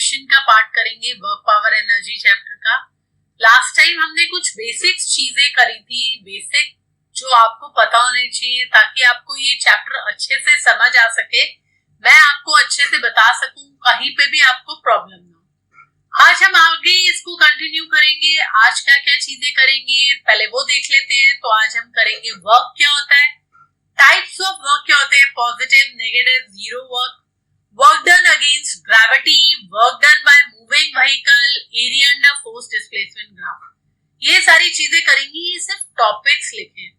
Addition का part करेंगे, work power energy chapter का। लास्ट टाइम हमने कुछ बेसिक्स चीजें करी थी, बेसिक जो आपको पता होने चाहिए ताकि आपको ये चैप्टर अच्छे से समझ आ सके, मैं आपको अच्छे से बता सकूं, कहीं पे भी आपको प्रॉब्लम ना हो। आज हम आगे इसको कंटिन्यू करेंगे। आज क्या क्या चीजें करेंगे पहले वो देख लेते हैं। तो आज हम करेंगे वर्क क्या होता है, टाइप्स ऑफ वर्क क्या होते हैं, positive, negative, zero work, work done against gravity, work done by moving vehicle, area under force displacement graph, ये सारी चीजें करेंगी। ये सिर्फ टॉपिक्स लिखे हैं,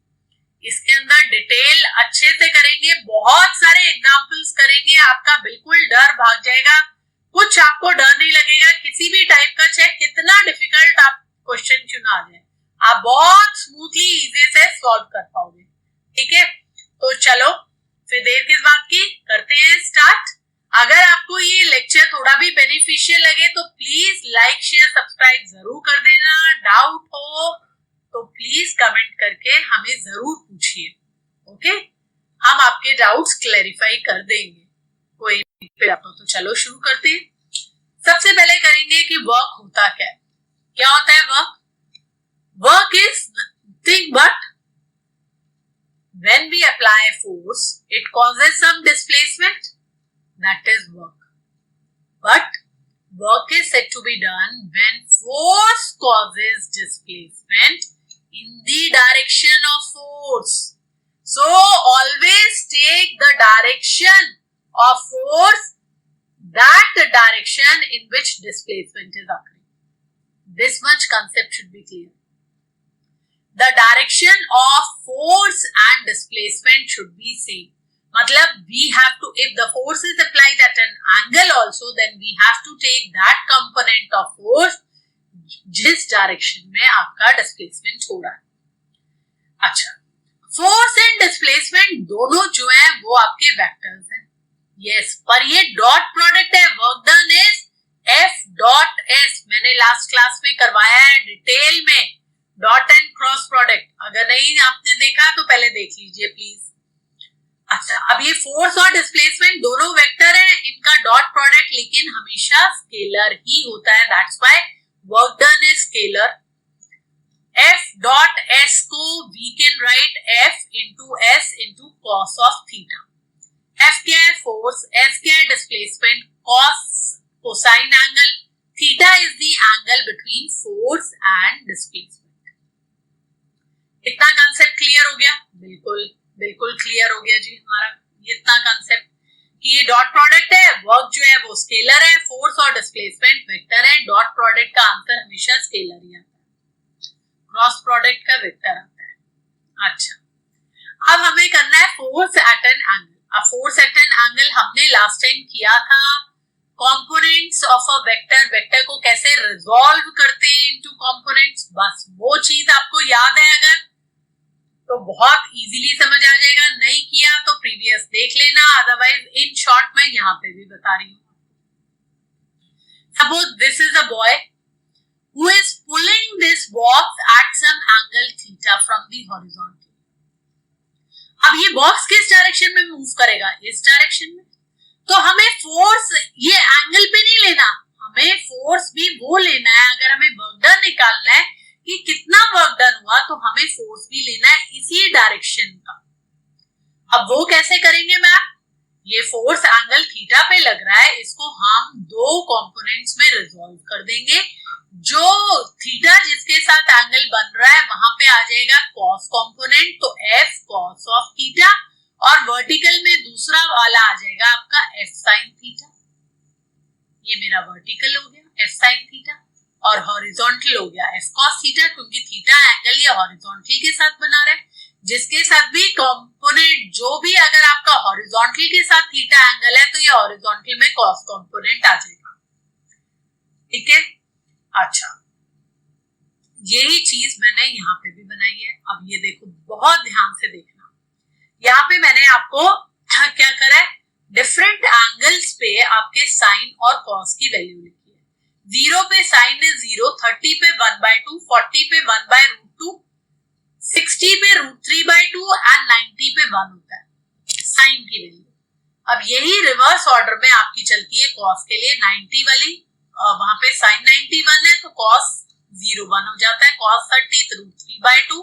इसके अंदर डिटेल अच्छे से करेंगे, बहुत सारे एग्जांपल्स करेंगे, आपका बिल्कुल डर भाग जाएगा, कुछ आपको डर नहीं लगेगा किसी भी टाइप का, चाहे कितना डिफिकल्ट आप क्वेश्चन चुना जाए, आप बहुत स्मूथली इजी से सॉल्व कर पाओगे। ठीक है, तो चलो फिर देर किस बात की, करते हैं स्टार्ट। अगर आपको ये लेक्चर थोड़ा भी बेनिफिशियल लगे तो प्लीज लाइक शेयर सब्सक्राइब जरूर कर देना। डाउट हो तो प्लीज कमेंट करके हमें जरूर पूछिए, ओके, हम आपके डाउट्स क्लैरिफाई कर देंगे। कोई तो चलो शुरू करते हैं। सबसे पहले करेंगे कि वर्क होता क्या है। क्या होता है work? Work is nothing but when we apply force, it causes some displacement, that is work. But work is said to be done when force causes displacement in the direction of force. So always take the direction of force, that direction in which displacement is occurring. This much concept should be clear. The direction of force and displacement should be same. मतलब we have to, if the force is applied at an angle also, then we have to take that component of force जिस direction में आपका displacement हो रहा है। अच्छा, force and displacement दोनों जो है वो आपके वेक्टर्स हैं। यस, पर ये डॉट प्रोडक्ट है। Work done is F dot S, मैंने लास्ट क्लास में करवाया है डिटेल में, डॉट एंड क्रॉस प्रोडक्ट। अगर नहीं आपने देखा तो पहले देख लीजिए प्लीज। अच्छा, अब ये फोर्स और डिस्प्लेसमेंट दोनों वेक्टर हैं, इनका डॉट प्रोडक्ट लेकिन हमेशा स्केलर ही होता है, that's why work done is scalar. F dot S को we can write F into S into cos of theta. F क्या है? फोर्स। S क्या है? Displacement. Cos cosine angle, theta is the angle between force and displacement. इतना concept clear हो गया? बिल्कुल बिल्कुल क्लियर हो गया जी हमारा इतना कंसेप्ट कि ये डॉट प्रोडक्ट है, वर्क जो है वो स्केलर है, फोर्स और डिस्प्लेसमेंट वेक्टर है। डॉट प्रोडक्ट का आंसर हमेशा स्केलर ही आता है, क्रॉस प्रोडक्ट का वेक्टर आता है। अच्छा, अब हमें करना है फोर्स एट एन एंगल। अब फोर्स एट एन एंगल हमने लास्ट टाइम किया था, components of a vector, vector को कैसे रिजॉल्व करते हैं इनटू कंपोनेंट्स, बस वो चीज आपको याद है अगर तो बहुत इजीली समझ आ जाएगा। नहीं किया तो प्रीवियस देख लेना, अदरवाइज इन शॉर्ट मैं यहाँ पे भी बता रही हूँ। Suppose this is a boy who is pulling this box at some angle theta from the horizontal. अब ये बॉक्स किस डायरेक्शन में मूव करेगा? इस डायरेक्शन में। तो हमें फोर्स ये एंगल पे नहीं लेना, हमें फोर्स भी वो लेना है। अगर हमें वर्क डन निकालना है कि कितना वर्क डन हुआ, तो हमें फोर्स भी लेना है इसी डायरेक्शन का। अब वो कैसे करेंगे मैम? ये फोर्स एंगल थीटा पे लग रहा है, इसको हम दो कंपोनेंट्स में रिजॉल्व कर देंगे। जो थीटा जिसके साथ एंगल बन रहा है वहां पे आ जाएगा कॉस कंपोनेंट, तो F कॉस ऑफ थीटा, और वर्टिकल में दूसरा वाला आ जाएगा आपका F साइन थीटा। ये मेरा वर्टिकल हो गया F साइन थीटा, और हॉरिजॉन्टल हो गया F cos थीटा, क्योंकि थीटा एंगल ये हॉरिजॉन्टल के साथ बना रहा है। जिसके साथ भी कंपोनेंट जो भी, अगर आपका हॉरिजॉन्टल के साथ थीटा एंगल है तो ये हॉरिजॉन्टल में cos कंपोनेंट आ जाएगा। ठीक है, अच्छा, यही चीज मैंने यहाँ पे भी बनाई है। अब ये देखो, बहुत ध्यान से देखना, यहाँ पे मैंने आपको क्या करा है, डिफरेंट एंगल्स पे आपके साइन और कॉस की वैल्यू लिखी है। 0 पे साइन है 0, 30 पे 1/2, 40 पे 1/√2, 60 पे √3/2 एंड 90 पे 1 होता है साइन की वैल्यू। अब यही रिवर्स ऑर्डर में आपकी चलती है कॉस के लिए, 90 वाली वहां पे sin 90 1 है तो cos 0 1 हो जाता है, cos 30 तो √3/2,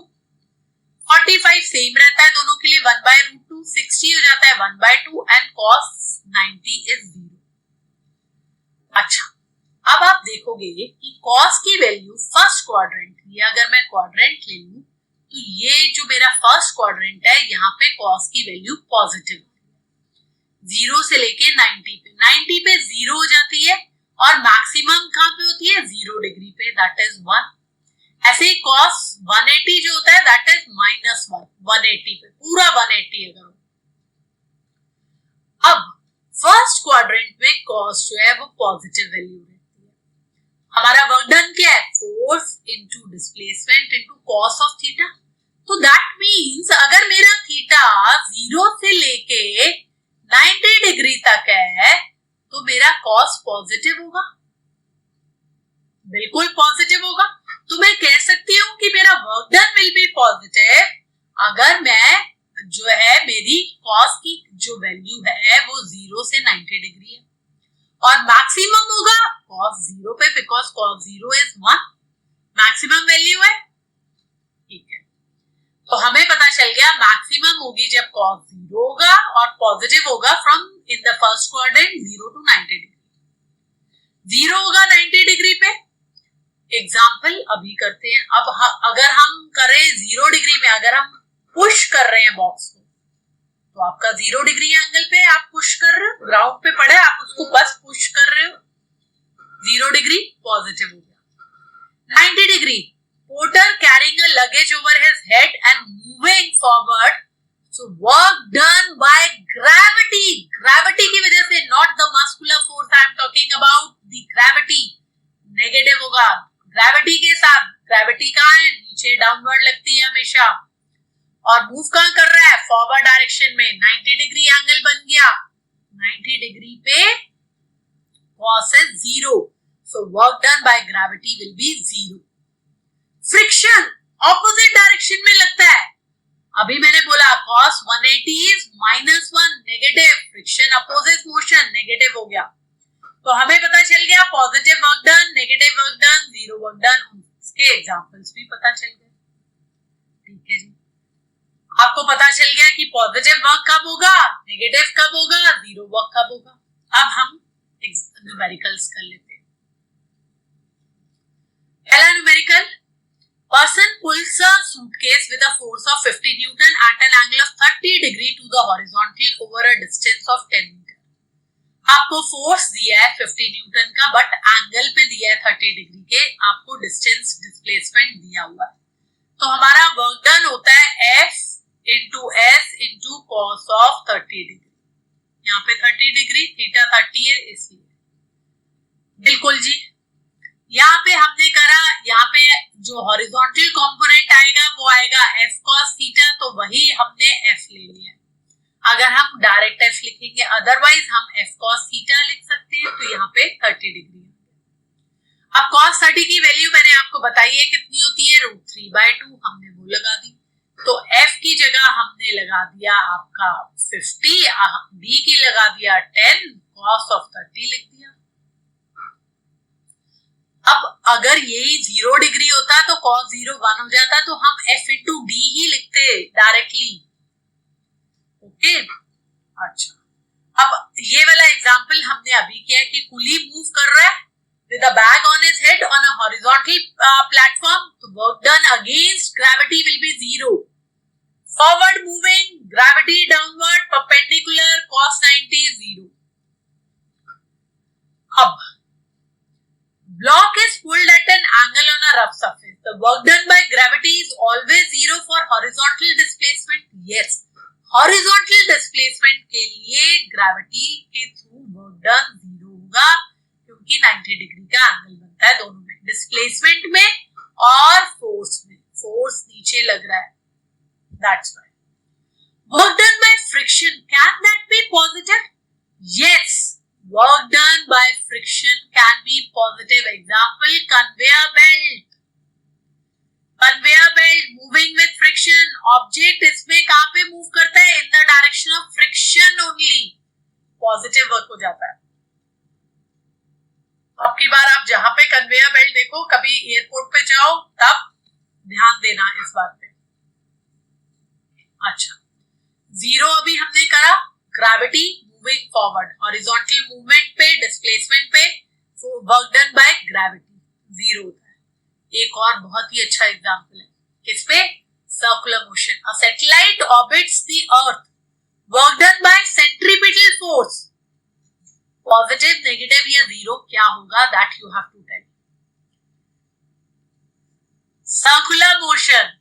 45 सेम रहता है दोनों के लिए 1/√2, 60 हो जाता है 1/2 एंड cos 90 इज 0। अच्छा, अब आप देखोगे कि cos की वैल्यू फर्स्ट क्वाड्रेंट, ये अगर मैं क्वाड्रेंट ले लूं तो ये जो मेरा फर्स्ट क्वाड्रेंट है यहाँ पे cos की वैल्यू पॉजिटिव 0 से लेके 90 पे, 90 पे 0 हो जाती है और मैक्सिमम कहां पे होती है 0 डिग्री पे, दैट इज 1। ऐसे ही cos 180 जो होता है दैट इज -1, 180 पे पूरा 180 अगर हो। अब फर्स्ट क्वाड्रेंट में cos जो है वो पॉजिटिव वैल्यू रहती है। हमारा वर्क डन क्या है, force into displacement into cos of theta. तो दैट मींस अगर मेरा थीटा 0 से लेके 90 डिग्री तक है तो मेरा cos पॉजिटिव होगा, बिल्कुल पॉजिटिव होगा। तो मैं कह सकती हूं कि मेरा work done will be positive अगर मैं जो है मेरी cos की जो वैल्यू है वो 0 से 90 डिग्री है, और मैक्सिमम होगा cos 0 पे, because cos 0 is 1, maximum value है। ठीक है, तो हमें पता चल गया मैक्सिमम होगी जब cos 0 होगा और पॉजिटिव होगा from in the first quadrant 0 to 90 degree. 0 होगा 90 डिग्री पे, एग्जाम्पल अभी करते हैं। अब अगर हम करें 0 डिग्री में, अगर हम पुश कर रहे हैं बॉक्स को तो आपका 0 डिग्री एंगल पे आप पुश कर रहे हो, ग्राउंड पे पड़े आप उसको बस पुश कर रहे हो, 0 डिग्री पॉजिटिव हो गया। 90 degree, porter carrying a luggage over his head and moving forward, so work done by gravity, gravity की वजह से, not the muscular force I am talking about, the gravity negative होगा। Gravity के साथ, gravity कहाँ है, नीचे डाउनवर्ड लगती है हमेशा, और मूव कहाँ कर रहा है, फॉरवर्ड डायरेक्शन में। 90 डिग्री एंगल बन गया, 90 डिग्री पे cos is 0, so work done by gravity will be 0। Friction opposite direction में लगता है, अभी मैंने बोला cos 180 is -1 negative, friction opposite motion negative हो गया। तो हमें पता चल गया positive work done, negative work done, 0 work done, उसके एग्जांपल्स भी पता चल गए। ठीक है जी, आपको पता चल गया कि पॉजिटिव वर्क कब होगा, नेगेटिव कब होगा, 0 वर्क कब होगा। अब हम न्यूमेरिकल्स कर लेते हैं। पहला numerical, person pulls a suitcase with a force of 50 Newton at an angle of 30 degree to the horizontal over a distance of 10 meter। आपको फोर्स दिया है 50 न्यूटन का, बट एंगल पे दिया है 30 डिग्री के, आपको डिस्टेंस डिस्प्लेसमेंट दिया हुआ है। तो हमारा वर्क डन होता है F into S into cos of 30 degree. यहाँ पे 30 डिग्री, थीटा 30 है इसलिए, बिल्कुल जी। यहाँ पे हमने करा, यहाँ पे जो हॉरिजॉन्टल कंपोनेंट आएगा वो आएगा F cos थीटा, तो वही हमने F ले लिया। अगर हम डायरेक्ट F लिखेंगे, अदरवाइज हम F cos थीटा लिख सकते हैं, तो यहाँ पे 30 डिग्री। अब cos 30 की वैल्यू मैंने आपको बताई है कितनी होती है, √3/2, हमने वो लगा दी। तो F की जगह हमने लगा दिया आपका 50, D की लगा दिया 10, cos ऑफ 30 लिख दिया। अब अगर यही 0 डिग्री होता तो cos 0 1 हो जाता, तो हम F इंटू D ही लिखते डायरेक्टली। ओके, अच्छा, अब ये वाला एग्जांपल हमने अभी किया कि कुली मूव कर रहा है with a bag on his head on a horizontal platform, तो work done against gravity will be 0। Forward moving, gravity downward, perpendicular, cos 90 0। अब block is pulled at an angle on a rough surface, the work done by gravity is always 0 for horizontal displacement। Yes, horizontal displacement के लिए gravity के through work done 0 होगा, क्योंकि 90 degree का angle बनता है दोनों में, डिस्प्लेसमेंट में और फोर्स में। फोर्स नीचे लग रहा है, that's why। Work done by friction, can that be positive? Yes, work done by friction can be positive। Example, conveyor belt। conveyor belt moving with friction, object इसमें कहाँ पे मूव करता है, in the direction of friction only, positive work हो जाता है। अब की बार आप जहां पे कन्वेयर बेल्ट देखो, कभी एयरपोर्ट पे जाओ तब ध्यान देना इस बात पे। अच्छा, जीरो अभी हमने करा, gravity moving forward, horizontal movement पे, डिस्प्लेसमेंट पे, work done by gravity, zero होता है। एक और बहुत ही अच्छा एग्जांपल है किस पे, circular motion, a satellite orbits the earth, work done by centripetal force, positive, negative या जीरो क्या होगा, that you have to tell. Circular motion,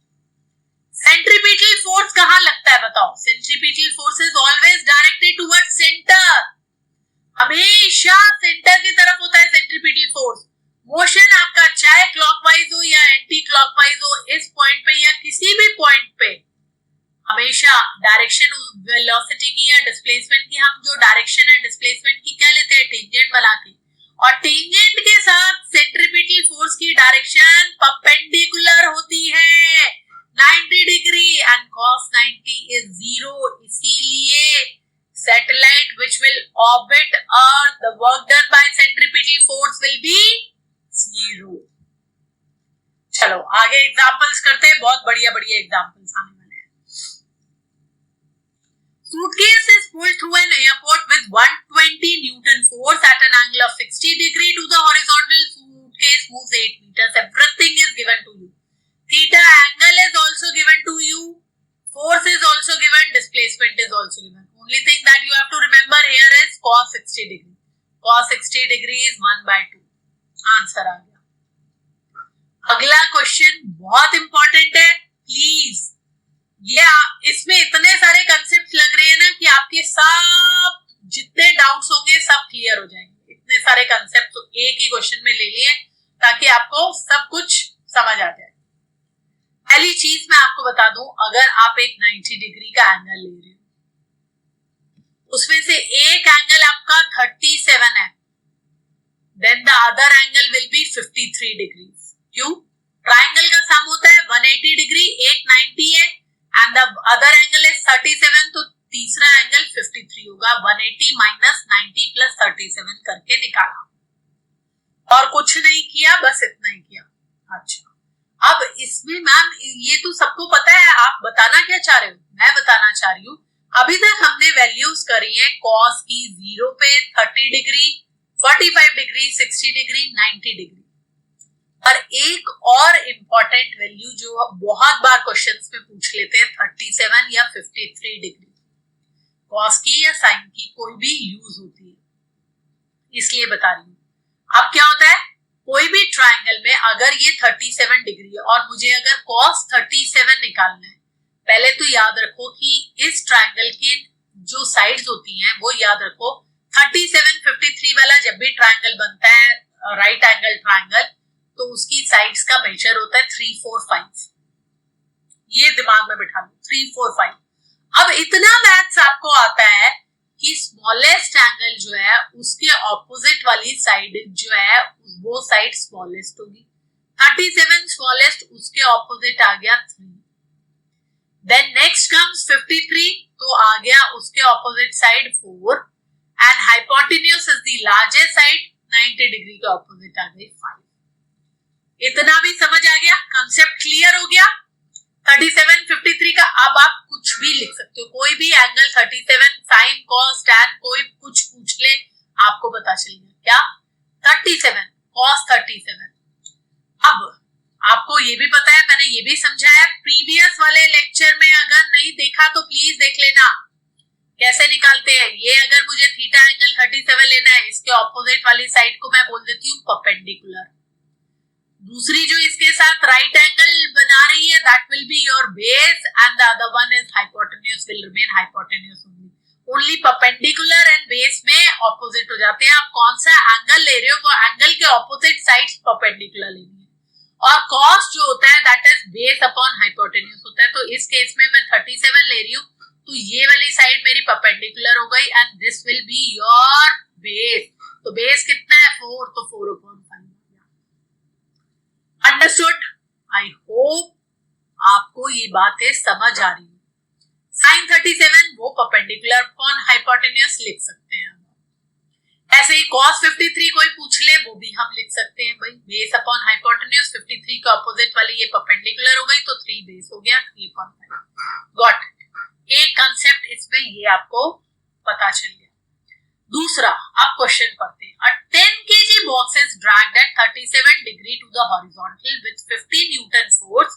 centripetal force कहां लगता है बताओ, centripetal force is always directed towards centre, हमेशा centre की तरफ होता है सेंट्रीपिटल फोर्स। मोशन आपका चाहे क्लॉकवाइज हो या एंटी क्लॉकवाइज हो, इस पॉइंट पे या किसी भी पॉइंट पे हमेशा डायरेक्शन वेलोसिटी की या डिस्प्लेसमेंट की, हम जो डायरेक्शन है डिस्प्लेसमेंट की क्या लेते हैं, टेंजेंट बना के, और टेंजेंट के साथ सेंट्रीपिटल फोर्स की डायरेक्शन परपेंडिकुलर होती है 90 डिग्री, एंड cos 90 is 0, इसीलिए satellite which will orbit Earth, the work done by centripetal force will be 0। चलो आगे एग्जांपल्स करते हैं, बहुत बढ़िया बढ़िया एग्जांपल्स आने वाले हैं। Suitcase is pulled through an airport with 120 Newton force at an angle of 60 degree to the horizontal. Suitcase moves 8 meters. Everything is given to you. Theta angle is also given to you. Force is also given. Displacement is also given. Only thing that you have to remember here is cos 60 degree. Cos 60 degree is 1/2. Answer आ गया। अगला question बहुत important है, please ये इसमें इतने सारे concept लग रहे हैं ना कि आपके सब जितने डाउट्स होंगे सब क्लियर हो जाएंगे। इतने सारे कंसेप्ट तो एक ही क्वेश्चन में ले लिए ताकि आपको सब कुछ समझ आ जाए। पहली चीज मैं आपको बता दूं, अगर आप एक 90 डिग्री का एंगल ले रहे हो, उसमें से एक एंगल आपका 37 है, then the other angle will be 53 degree. क्यों? ट्राइंगल का सम होता है 180 डिग्री, एक 90 है and the other angle is 37, तो तीसरा एंगल 53 होगा। 180 माइनस 90 प्लस 37 करके निकाला और कुछ नहीं किया, बस इतना ही किया। अच्छा, अब इसमें मैम ये तो सबको पता है, आप बताना क्या चाह रहे हो? मैं बताना चाह रही हूँ अभी तक हमने वैल्यूज करी है कॉस की 0 पे, 30 डिग्री, 45 डिग्री, 60 डिग्री, 90 डिग्री। और एक और इम्पोर्टेंट वैल्यू जो बहुत बार क्वेश्चंस में पूछ लेते हैं, 37 या 53 डिग्री, कॉस की या साइन की कोई भी यूज होती है, इसलिए बता रही हूँ। अब क्या होता है, कोई भी ट्राइंगल में अगर ये 37 डिग्री है और मुझे अगर cos 37 निकालना है, पहले तो याद रखो कि इस ट्राइंगल की जो साइड्स होती हैं वो याद रखो। 37 53 वाला जब भी ट्राइंगल बनता है राइट एंगल ट्राइंगल, तो उसकी साइड्स का मेजर होता है 3 4 5। ये दिमाग में बिठा लो, 3 4 5। अब इतना मैथ्स आपको आता है कि स्मॉलेस्ट एंगल जो है उसके ऑपोजिट वाली साइड जो है वो साइड स्मॉलेस्ट होगी। 37 स्मॉलेस्ट, उसके ऑपोजिट आ गया 3। देन नेक्स्ट कम्स 53, तो आ गया उसके opposite side 4, and hypotenuse is the largest side, 90 degree के ऑपोजिट आ गई 5। इतना भी समझ आ गया, कंसेप्ट क्लियर हो गया। 37 53 का अब आप कुछ भी लिख सकते हो, कोई भी एंगल 37 साइन कॉस टैन कोई कुछ पूछ ले आपको पता चलेगा। क्या? 37 कॉस 37। अब आपको ये भी पता है, मैंने ये भी समझाया प्रीवियस वाले लेक्चर में, अगर नहीं देखा तो प्लीज देख लेना कैसे निकालते हैं ये। अगर मुझे थीटा एंगल 37 लेना है, इसके ऑपोजिट वाली साइड को मैं बोल देती हूँ परपेंडिकुलर। दूसरी जो इसके साथ राइट एंगल बना रही है that will be your base, and the other one is hypotenuse, will remain hypotenuse only perpendicular and base में ऑपोजिट हो जाते हैं। आप कौन सा एंगल ले रहे हो वो एंगल के ऑपोजिट साइड्स परपेंडिकुलर लेनी है, और कॉस जो होता है that is base upon hypotenuse होता है। तो इस केस में मैं 37 ले रही हूँ, तो ये वाली साइड मेरी परपेंडिकुलर हो गई and this will be your base. तो बेस कितना है 4, तो 4/5। अंडरस्टूड? आई होप आपको ये बातें समझ आ रही है। साइन 37 वो परपेंडिकुलर अपॉन हाइपोटेन्यूज लिख सकते हैं। ऐसे ही cos 53 कोई पूछ ले वो भी हम लिख सकते हैं भाई, बेस अपॉन हाइपोटेन्यूज 53 के ऑपोजिट वाली ये परपेंडिकुलर हो गई तो 3 बेस हो गया 3.5। Got it. एक कंसेप्ट इसमें ये आपको पता चल गया। दूसरा अब क्वेश्चन पढ़ते हैं। A 10 kg box is dragged at 37 degree to the horizontal with 50 Newton force.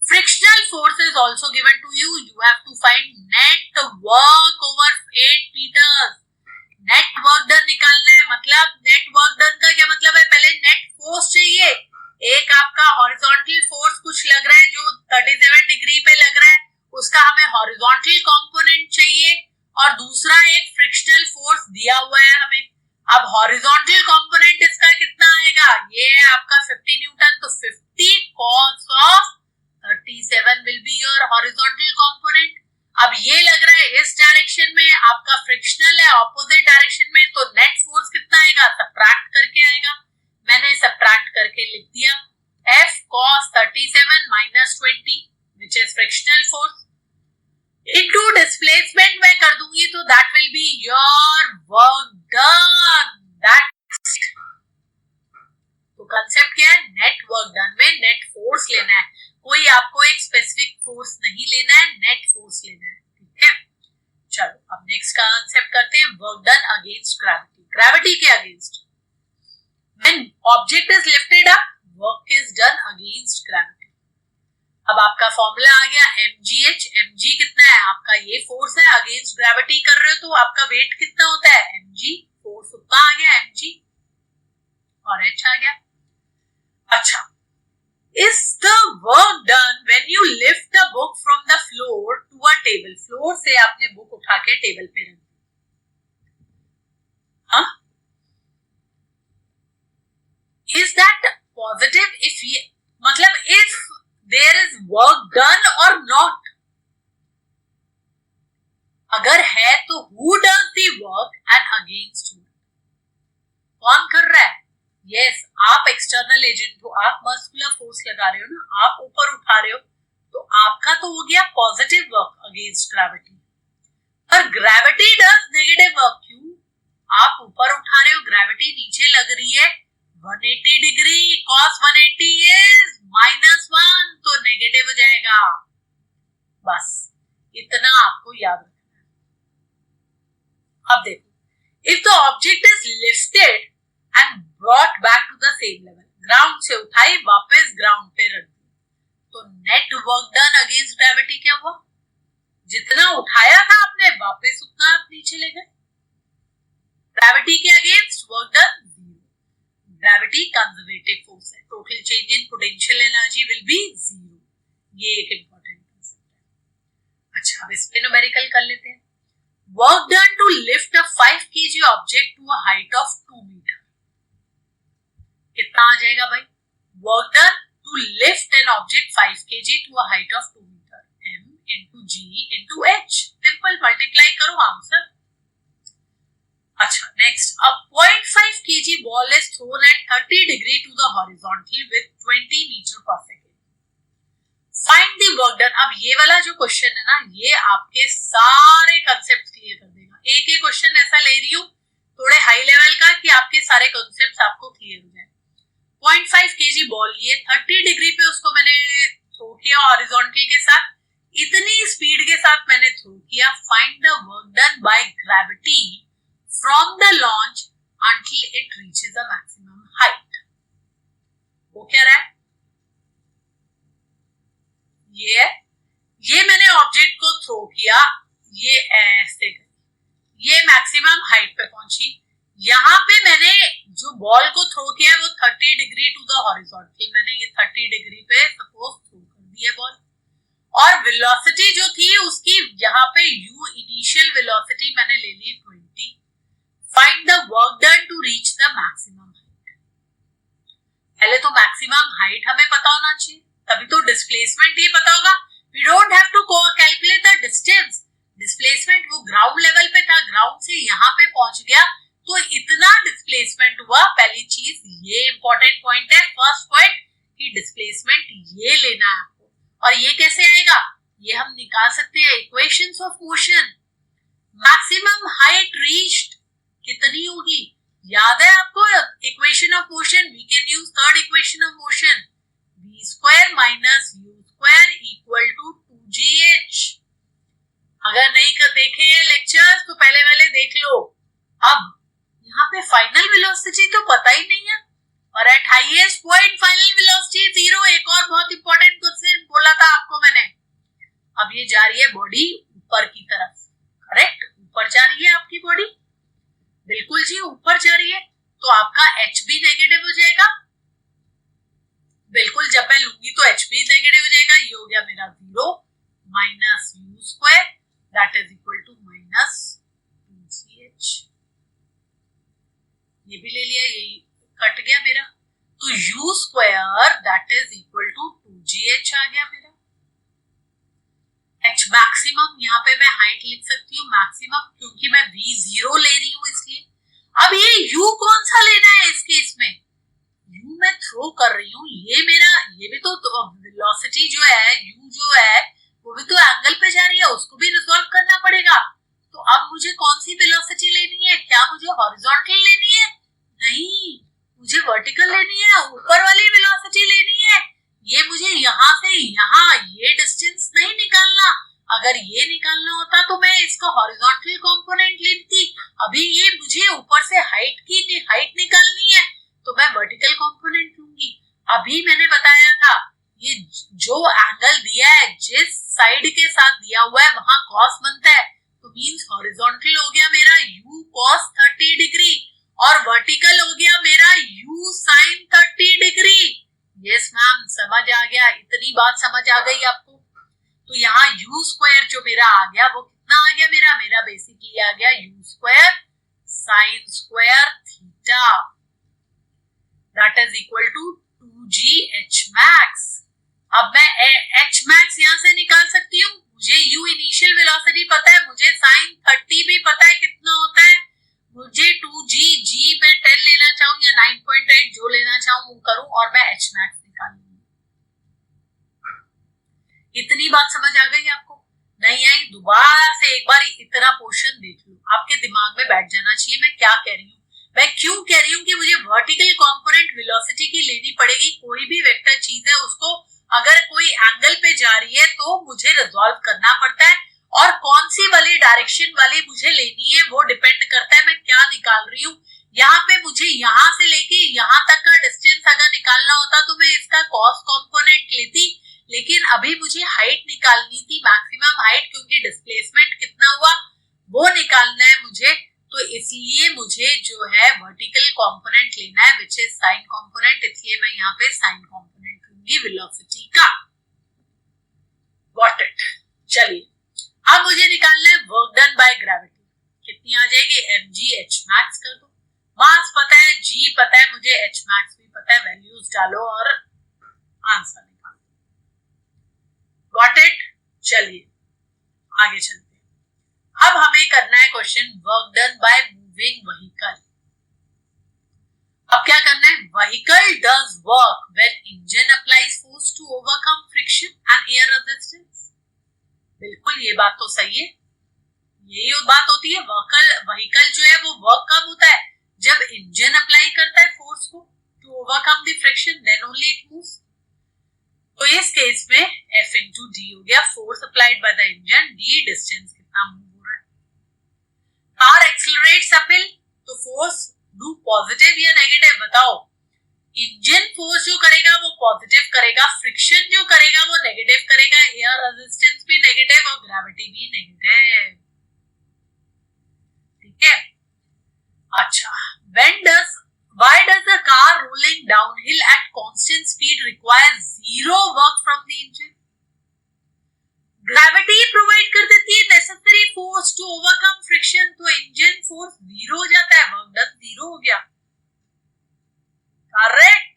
Frictional force is also given to you. You have to find net work over 8 meters. Net work done निकालना है। मतलब net work done का क्या मतलब है, पहले net force चाहिए। एक आपका हॉरिजॉन्टल फोर्स कुछ लग रहा है जो 37 डिग्री पे लग रहा है, उसका हमें हॉरिजॉन्टल कंपोनेंट चाहिए, और दूसरा एक फ्रिक्शनल फोर्स दिया हुआ है हमें। अब हॉरिजॉन्टल कंपोनेंट इसका कितना आएगा, ये है आपका 50 न्यूटन, तो 50 cos of 37 will be your horizontal component. अब ये लग रहा है इस डायरेक्शन में, आपका फ्रिक्शनल है ऑपोजिट डायरेक्शन में, तो नेट फोर्स कितना आएगा, सबट्रैक्ट करके आएगा। मैंने सबट्रैक्ट करके लिख दिया F cos 37 minus 20 which is frictional force into displacement मैं कर दूंगी तो that will be your work done। That's तो कंसेप्ट क्या है, नेट वर्क डन में नेट फोर्स लेना है, कोई आपको एक स्पेसिफिक फोर्स नहीं लेना है, नेट फोर्स लेना है। ठीक है, चलो अब नेक्स्ट का कंसेप्ट करते हैं, work done against gravity. Gravity के against when object is lifted up work is done against gravity. अब आपका फॉर्मूला आ गया mgh। mg कितना है आपका, ये फोर्स है, अगेंस्ट ग्रेविटी कर रहे हो तो आपका वेट कितना होता है mg, फोर्स उतना आ गया mg और h आ गया। अच्छा, is the work done when you lift the book from the floor to a table? Floor से आपने बुक उठा के टेबल पे रख दी, हाँ? Is that positive? If ये मतलब if there is work done or not? अगर है तो who does the work and against who? कौन कर रहा है? यस आप एक्सटर्नल एजेंट हो, आप मस्कुलर फोर्स लगा रहे हो ना, आप ऊपर उठा रहे हो, तो आपका तो हो गया पॉजिटिव वर्क अगेंस्ट ग्रेविटी। पर ग्रेविटी डज नेगेटिव वर्क, क्यों? आप ऊपर उठा रहे हो, ग्रेविटी नीचे लग रही है 180 डिग्री, cos 180 इज -1 तो नेगेटिव हो जाएगा। बस इतना आपको याद रखना है। अब देखो, if the object is lifted and brought back to the same level, ground से उठाई वापस ग्राउंड पे रख दी, तो net work done against gravity क्या हुआ, जितना उठाया था आपने वापस उतना आप नीचे ले गए। ग्रेविटी के against work done 0। Gravity conservative force है, total change in potential energy will be 0। ये एक इंपॉर्टेंट कांसेप्ट है। अच्छा, अब इस पे न्यूमेरिकल कर लेते हैं। Work done to lift a 5 kg object to a height of 2 metre, कितना आ जाएगा भाई, work done to lift an object 5 kg to a height of 2 metre, m into g into h, simple multiply करो answer. अच्छा, next, a 0.5 kg ball is thrown at 30 degree to the horizontal with 20 metre per second, find the work done. अब ये वाला जो question है ना, ये आपके सारे कंसेप्ट क्लियर कर देगा। एक एक क्वेश्चन ऐसा ले रही हूँ थोड़े हाई लेवल का कि आपके सारे कंसेप्ट आपको क्लियर हो जाए। 0.5 kg बॉल लिए 30 डिग्री पे उसको मैंने थ्रो किया हॉरिजॉन्टल के साथ, इतनी स्पीड के साथ मैंने थ्रो किया। Find the work done by gravity from the launch until it reaches the maximum height. वो क्या रहा है, ये मैंने ऑब्जेक्ट को थ्रो किया, ये ऐसे ये मैक्सिमम हाइट पे पहुंची, यहाँ पे मैंने जो बॉल को थ्रो किया है वो 30 डिग्री टू द हॉरिजॉन्टल, मैंने ये 30 डिग्री पे सपोज थ्रो कर दी है बॉल, और वेलोसिटी जो थी उसकी यहाँ पे u इनिशियल वेलोसिटी मैंने ले ली 20। Find the work done to reach the maximum height. पहले तो मैक्सिमम हाइट हमें पता होना चाहिए, तभी तो डिस्प्लेसमेंट ही पता होगा। We don't have to calculate the distance, displacement वो ग्राउंड लेवल पे था, ग्राउंड से यहाँ पे पहुंच गया तो इतना डिस्प्लेसमेंट हुआ। पहली चीज ये इंपॉर्टेंट पॉइंट है, फर्स्ट पॉइंट कि डिस्प्लेसमेंट ये लेना है आपको, और ये कैसे आएगा, ये हम निकाल सकते हैं equations of motion. Maximum height reached कितनी होगी, याद है आपको equation of motion? We can use third equation of motion, v square minus u square equal to 2gh। अगर नहीं कर देखे हैं लेक्चर्स तो पहले वाले देख लो। अब यहाँ पे फाइनल वेलोसिटी तो पता ही नहीं है, और eight highest point final velocity 0। एक और बहुत इंपॉर्टेंट क्वेश्चन बोला था आपको मैंने। अब ये जा रही है बॉडी ऊपर की तरफ, करेक्ट? ऊपर जा रही है आपकी बॉडी, बिल्कुल जी ऊपर जा रही है, तो आपका h भी नेगेटिव हो जाएगा। बिल्कुल, जब मैं लूंगी तो h भी नेगेटिव हो जाएगा। ये हो गया मेरा 0 minus u square that is equal to minus 2gh। ये भी ले लिया, यही कट गया मेरा, तो u square that is equal to 2gh आ गया मेरा। h मैक्सिमम, यहाँ पे मैं हाइट लिख सकती हूँ मैक्सिमम, क्योंकि मैं v0 ले रही हूँ इसलिए। अब ये u कौन सा लेना है इस केस में? u मैं थ्रो कर रही हूँ, ये मेरा, ये भी तो वेलोसिटी जो है, u जो है वो भी तो एंगल पे जा रही है, उसको भी रिजॉल्व करना पड़ेगा। तो अब मुझे कौन सी वेलोसिटी लेनी है? क्या मुझे हॉरिजॉन्टल लेनी है? नहीं, मुझे वर्टिकल लेनी है, ऊपर वाली वेलोसिटी लेनी है। ये मुझे यहाँ से यहाँ ये डिस्टेंस नहीं निकालना। अगर ये निकालना होता तो मैं इसका हॉरिजॉन्टल कंपोनेंट लेती। अभी ये मुझे ऊपर से हाइट निकालनी है, तो मैं वर्टिकल कंपोनेंट लूंगी। अभी मैंने बताया था ये जो एंगल दिया है, जिस साइड के साथ दिया हुआ है वहां कॉस बनता है, तो मींस हॉरिजॉन्टल हो गया मेरा u cos 30 डिग्री और वर्टिकल हो गया मेरा u sin 30 degree. Yes ma'am, समझ आ गया? इतनी बात समझ आ गई आपको? तो यहाँ u स्क्वायर जो मेरा आ गया वो कितना आ गया मेरा बेसिकली आ गया u square sine square theta that is equal to 2gh max. अब मैं h मैक्स यहाँ से निकाल सकती हूँ। मुझे u इनिशियल वेलोसिटी पता है, मुझे साइन 30 भी पता है कितना होता है, मुझे 2g में 10 लेना चाहूँ या 9.8 जो लेना चाहूँ वो करूँ, और मैं h मैक्स निकाल लूंगी। इतनी बात समझ आ गई आपको? नहीं आई? दोबारा से एक बार इतना पोर्शन देख लो, आपके दिमाग में बैठ जाना चाहिए मैं क्या कह रही हूँ। मैं क्यों कह रही हूँ कि मुझे वर्टिकल कंपोनेंट वेलोसिटी की लेनी पड़ेगी। कोई भी वेक्टर चीज है उसको अगर कोई एंगल पे जा रही है तो मुझे रिजॉल्व करना पड़ता है, और कौन सी वाली डायरेक्शन वाली मुझे लेनी है वो डिपेंड करता है मैं क्या निकाल रही हूँ। यहाँ पे मुझे यहाँ से लेके यहाँ तक का डिस्टेंस अगर निकालना होता तो मैं इसका कॉस कंपोनेंट लेती, लेकिन अभी मुझे हाइट निकालनी थी, मैक्सिमम हाइट, क्योंकि डिस्प्लेसमेंट कितना हुआ वो निकालना है मुझे। तो इसलिए मुझे जो है वर्टिकल कंपोनेंट लेना है विच इज साइन कंपोनेंट, इसलिए मैं यहाँ पे साइन कंपोनेंट लूंगी वेलोसिटी का। Got it? चलिए अब मुझे निकालना है वर्क डन बाय ग्रेविटी। कितनी आ जाएगी? mg h मैक्स कर दो। मास पता है, g पता है, मुझे h मैक्स भी पता है, वैल्यूज डालो और आंसर निकालो। Got it? चलिए आगे चलते हैं। अब हमें करना है question work done by moving vehicle. अब क्या करना है? Vehicle does work when engine applies force to overcome friction and air resistance. बिल्कुल, ये बात तो सही है, यही बात होती है। व्हीकल जो है वो वर्क कब होता है? जब इंजन अप्लाई करता है फोर्स को to overcome the friction, then only it moves. तो इस केस में F into D हो गया, force applied by the engine, D distance कितना मूव हो रहा है। कार एक्सेलरेट्स अपहिल, तो फोर्स डू पॉजिटिव या नेगेटिव बताओ? इंजन फोर्स जो करेगा वो पॉजिटिव करेगा, फ्रिक्शन जो करेगा वो नेगेटिव करेगा, एयर रेजिस्टेंस भी नेगेटिव और ग्रेविटी भी नेगेटिव। ठीक है? अच्छा, why does the car rolling downhill at constant speed require zero work from the engine? Gravity provide कर देती है necessary force to overcome friction, तो इंजन फोर्स जीरो हो जाता है, वर्क डन जीरो हो गया। करेक्ट?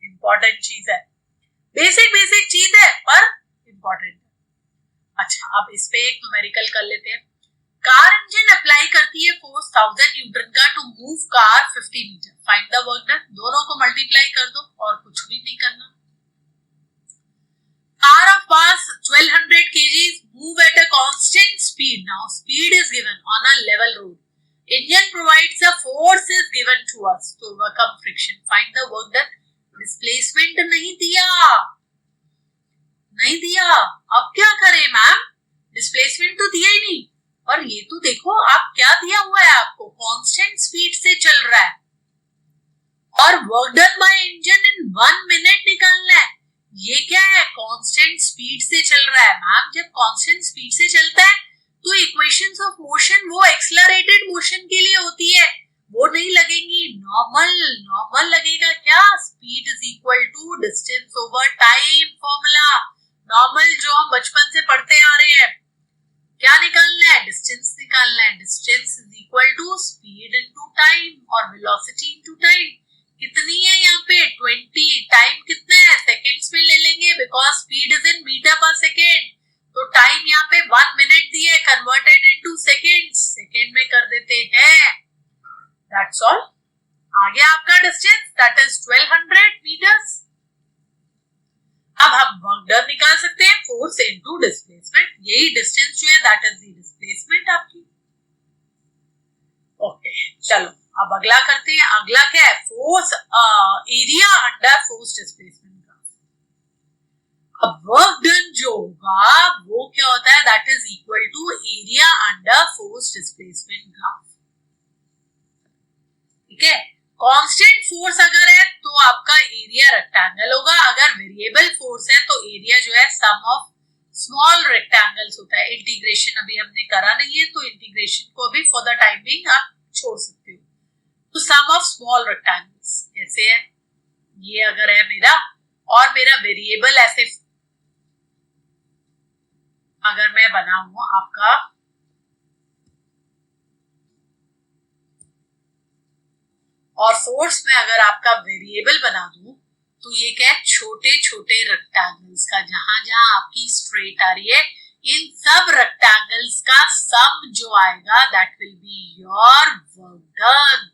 इंपॉर्टेंट चीज है, बेसिक चीज है पर इंपॉर्टेंट है। अच्छा, अब इस पे एक न्यूमेरिकल कर लेते हैं। कार इंजन अप्लाई करती है फोर्स 1000 न्यूटन का to move car 50 meter, find the work done. दोनों को मल्टीप्लाई कर दो और कुछ भी नहीं करना। Car of mass 1200 kg move at a constant speed. Now speed is given on a level road. Engine provides a force is given to us to overcome friction. Find the work done. Displacement नहीं दिया, नहीं दिया, अब क्या करें ma'am? Displacement तो दिया ही नहीं। और ये तो देखो आप क्या दिया हुआ है, आपको कांस्टेंट स्पीड से चल रहा है और work done by engine in 1 minute निकालना है। ये क्या है? कांस्टेंट स्पीड से चल रहा है। मैम जब कांस्टेंट स्पीड से चलता है तो इक्वेशंस ऑफ मोशन वो एक्सेलरेटेड मोशन के लिए होती है, वो नहीं लगेंगी। नॉर्मल लगेगा। क्या? Speed is equal to distance over time formula. Normal जो हम बचपन से पढ़ते आ रहे हैं। क्या निकालना है? डिस्टेंस निकालना है। Distance is equal to speed into time और वेलोसिटी इनटू टाइम। कितनी है यहाँ पे? 20। टाइम कितना है? सेकेंड्स में ले लेंगे because speed is in meter per second. तो टाइम यहाँ पे 1 मिनट दिया है, कन्वर्टेड इनटू सेकेंड्स, सेकेंड में कर देते हैं। That's all. आ गया आपका डिस्टेंस, दैट इज 1200 मीटर्स। अब हम वर्क डन निकाल सकते हैं, फोर्स इनटू डिस्प्लेसमेंट। यही डिस्टेंस जो है दैट इज द डिस्प्लेसमेंट आपकी। ओके चलो अब अगला करते हैं। अगला क्या है? Force area under force displacement graph. अब वर्क डन जो होगा वो क्या होता है? That is equal to area under force displacement graph. ठीक है। कांस्टेंट फोर्स अगर है तो आपका एरिया रेक्टेंगल होगा, अगर वेरिएबल फोर्स है तो एरिया जो है सम ऑफ स्मॉल रेक्टेंगल्स होता है। इंटीग्रेशन अभी हमने करा नहीं है तो इंटीग्रेशन को अभी फॉर द टाइम बिंग आप छोड़ सकते हो। तो सम ऑफ स्मॉल रेक्टेंगल्स कैसे है? ये अगर है मेरा और मेरा वेरिएबल ऐसे अगर मैं बनाऊं आपका और फोर्स में अगर आपका वेरिएबल बना दूं तो ये क्या है? छोटे छोटे रेक्टेंगल्स का जहां जहां आपकी स्ट्रेट आ रही है इन सब रेक्टेंगल्स का सम जो आएगा that will be your work done.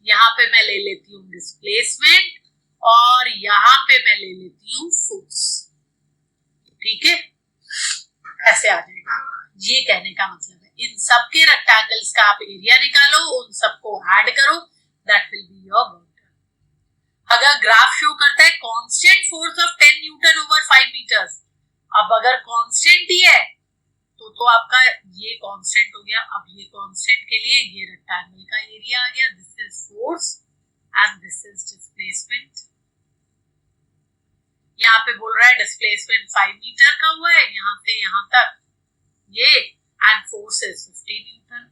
यहाँ पे मैं ले लेती हूँ डिस्प्लेसमेंट और यहाँ पे मैं ले लेती हूँ फोर्स। ठीक है, ऐसे आ जाएगा। ये कहने का मतलब है इन सबके रेक्टेंगल्स का आप एरिया निकालो, उन सबको ऐड करो, that will be your work done. अगर ग्राफ शो करता है constant force of 10 newton over 5 meters, अब अगर कांस्टेंट ही है तो आपका ये कांस्टेंट हो गया। अब ये कांस्टेंट के लिए ये रेक्टेंगल का एरिया आ गया। This is force and this is displacement. यहाँ पे बोल रहा है डिस्प्लेसमेंट 5 मीटर का हुआ है यहाँ से यहाँ तक ये, एंड फोर्स इज 10 न्यूटन।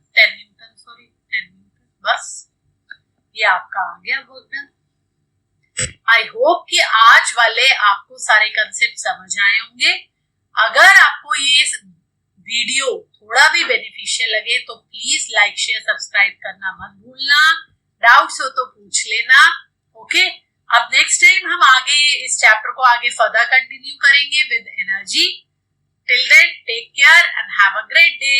बस ये आपका आ गया वर्क डन। आई होप कि आज वाले आपको सारे कंसेप्ट समझ आए होंगे। अगर आपको ये वीडियो थोड़ा भी बेनिफिशियल लगे तो प्लीज लाइक शेयर सब्सक्राइब करना मत भूलना। डाउट्स हो तो पूछ लेना। ओके, अब नेक्स्ट टाइम हम आगे इस चैप्टर को आगे फर्दर कंटिन्यू करेंगे with energy. Till then take care and have a great day.